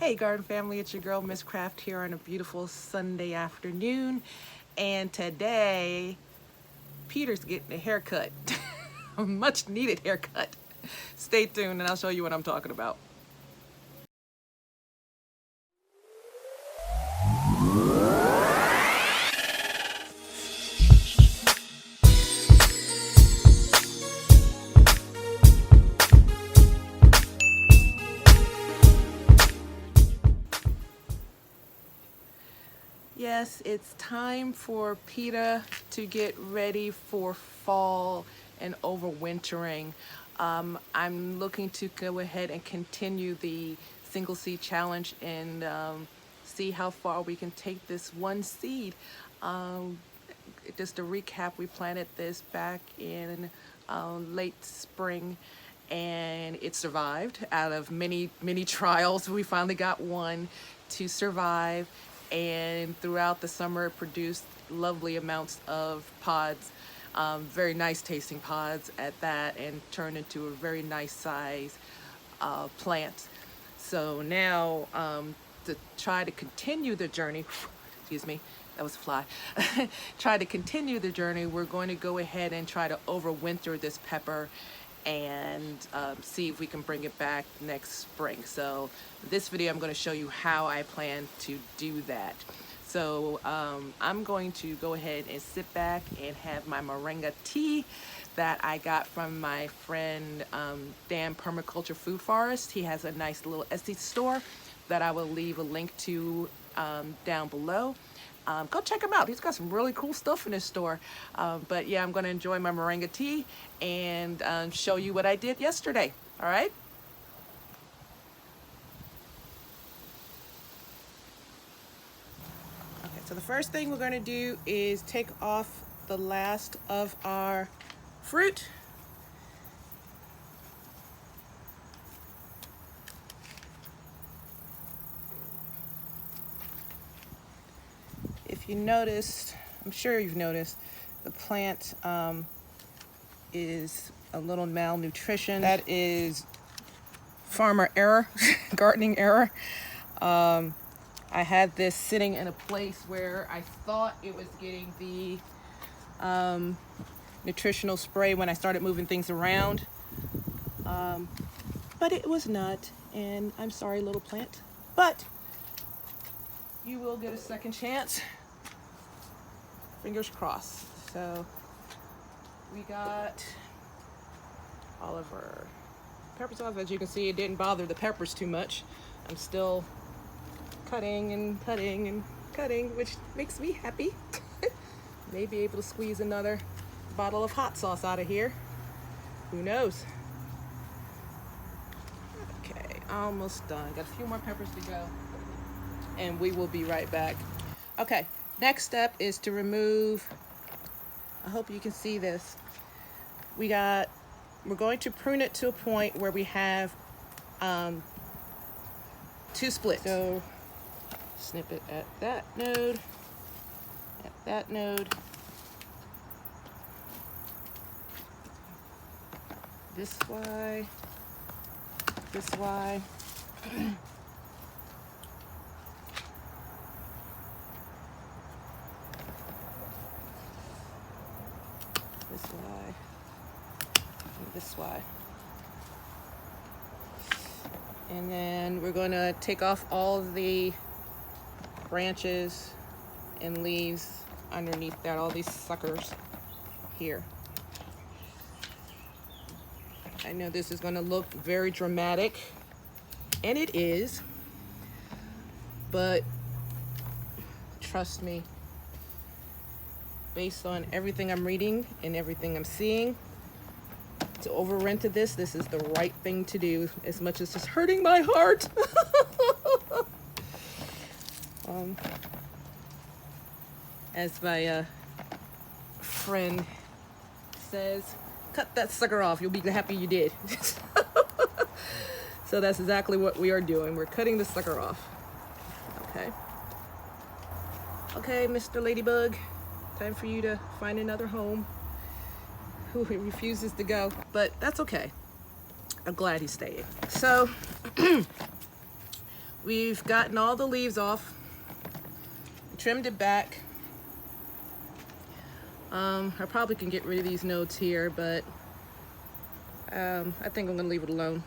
Hey garden family, it's your girl Miss Craft here on a beautiful Sunday afternoon, and today Peter's getting a haircut. A much needed haircut. Stay tuned and I'll show you what I'm talking about. Yes, it's time for Peter to get ready for fall and overwintering. I'm looking to go ahead and continue the single seed challenge and see how far we can take this one seed. Just to recap, we planted this back in late spring and it survived. Out of many trials, we finally got one to survive, and throughout the summer it produced lovely amounts of pods, very nice tasting pods at that, and turned into a very nice size plant. So now to try to continue the journey, excuse me, that was a fly. Try to continue the journey, we're going to go ahead and try to overwinter this pepper and see if we can bring it back next spring. So this video I'm going to show you how I plan to do that. So I'm going to go ahead and sit back and have my moringa tea that I got from my friend Dan Permaculture Food Forest. He has a nice little Etsy store that I will leave a link to down below. Go check him out. He's got some really cool stuff in his store. But yeah, I'm going to enjoy my moringa tea and show you what I did yesterday. All right? Okay, so the first thing we're going to do is take off the last of our fruit. If you noticed, I'm sure you've noticed, the plant is a little malnutrition. That is farmer error, gardening error. I had this sitting in a place where I thought it was getting the nutritional spray when I started moving things around, but it was not, and I'm sorry, little plant, but you will get a second chance. Fingers crossed. So we got all of our peppers off. As you can see, it didn't bother the peppers too much. I'm still cutting and cutting and cutting, which makes me happy. Maybe able to squeeze another bottle of hot sauce out of here. Who knows? Okay, almost done. Got a few more peppers to go, and we will be right back. Okay, next step is to remove, I hope you can see this. We're going to prune it to a point where we have two splits. So snip it at that node, this way, this way. This way, and this way. And then we're going to take off all the branches and leaves underneath that, all these suckers here. I know this is going to look very dramatic, and it is, but trust me, based on everything I'm reading and everything I'm seeing, to overwinter this is the right thing to do, as much as it's hurting my heart. As my friend says, cut that sucker off, you'll be happy you did. So that's exactly what we are doing. We're cutting the sucker off. Okay, Mr. Ladybug, time for you to find another home. Who refuses to go, but that's okay. I'm glad he's staying. So we've gotten all the leaves off, trimmed it back. I probably can get rid of these nodes here, but I think I'm gonna leave it alone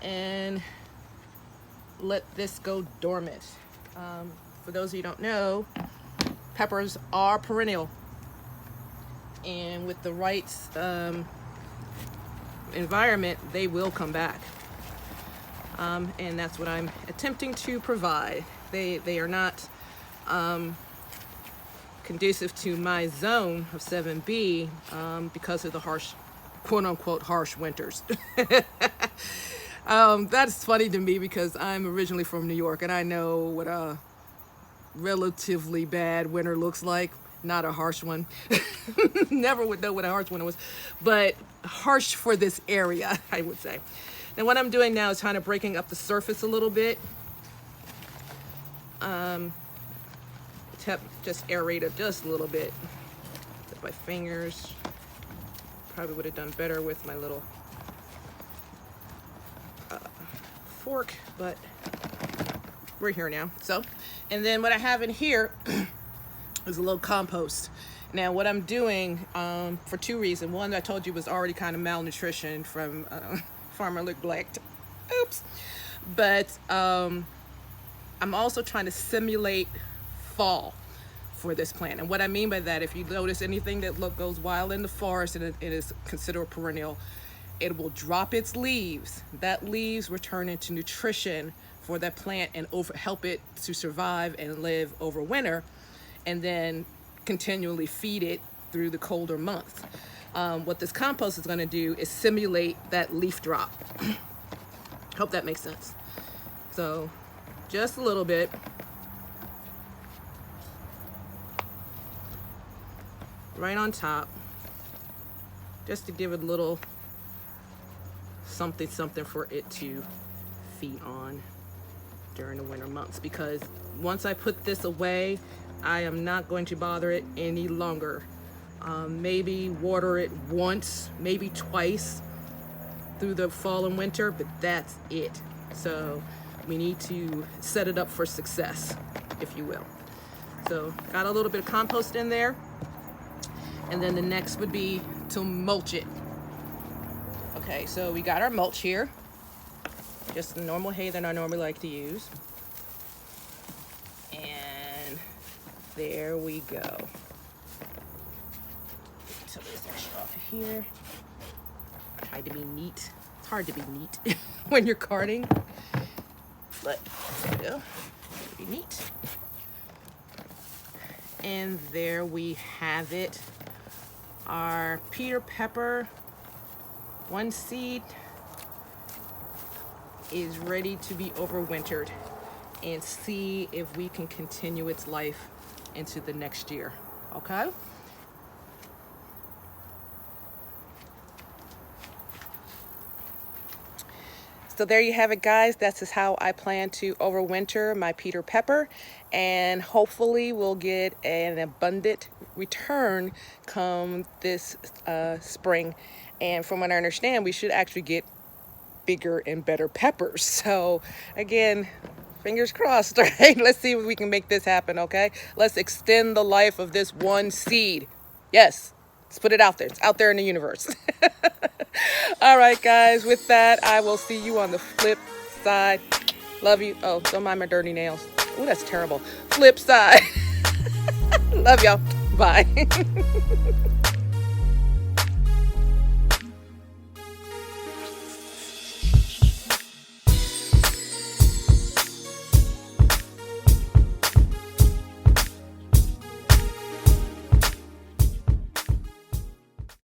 and let this go dormant. For those of you who don't know, peppers are perennial, and with the right environment, they will come back. And that's what I'm attempting to provide. They are not conducive to my zone of 7B because of the harsh, quote-unquote, harsh winters. That's funny to me because I'm originally from New York, and I know what a relatively bad winter looks like. Not a harsh one. Never would know what a harsh one was, but harsh for this area, I would say. And what I'm doing now is kind of breaking up the surface a little bit. Just aerate it just a little bit with my fingers. Probably would have done better with my little fork, but we're here now. So, and then what I have in here is a little compost. Now what I'm doing for two reasons. One, I told you was already kind of malnutrition from farmer neglect. Oops. But I'm also trying to simulate fall for this plant. And what I mean by that, if you notice anything that goes wild in the forest and it is considered perennial, it will drop its leaves. That leaves will turn into nutrition for that plant and help it to survive and live over winter, and then continually feed it through the colder months. What this compost is going to do is simulate that leaf drop. Hope that makes sense. So just a little bit. Right on top, just to give it a little something for it to feed on during the winter months, because once I put this away, I am not going to bother it any longer. Maybe water it once, maybe twice through the fall and winter, but that's it. So we need to set it up for success, if you will. So got a little bit of compost in there. And then the next would be to mulch it. Okay, so we got our mulch here. Just the normal hay that I normally like to use. And there we go. So this extra off of here. Try to be neat. It's hard to be neat when you're carting. But there we go. Be neat. And there we have it. Our Peter pepper, one seed, is ready to be overwintered, and see if we can continue its life into the next year. Okay? So there you have it, guys. That's just how I plan to overwinter my Peter pepper, and hopefully we'll get an abundant return come this spring. And from what I understand, we should actually get bigger and better peppers. So again, fingers crossed, right? Let's see if we can make this happen, okay? Let's extend the life of this one seed. Yes, let's put it out there. It's out there in the universe. All right, guys, with that, I will see you on the flip side. Love you. Oh, don't mind my dirty nails. Oh, that's terrible. Flip side. Love y'all. Bye.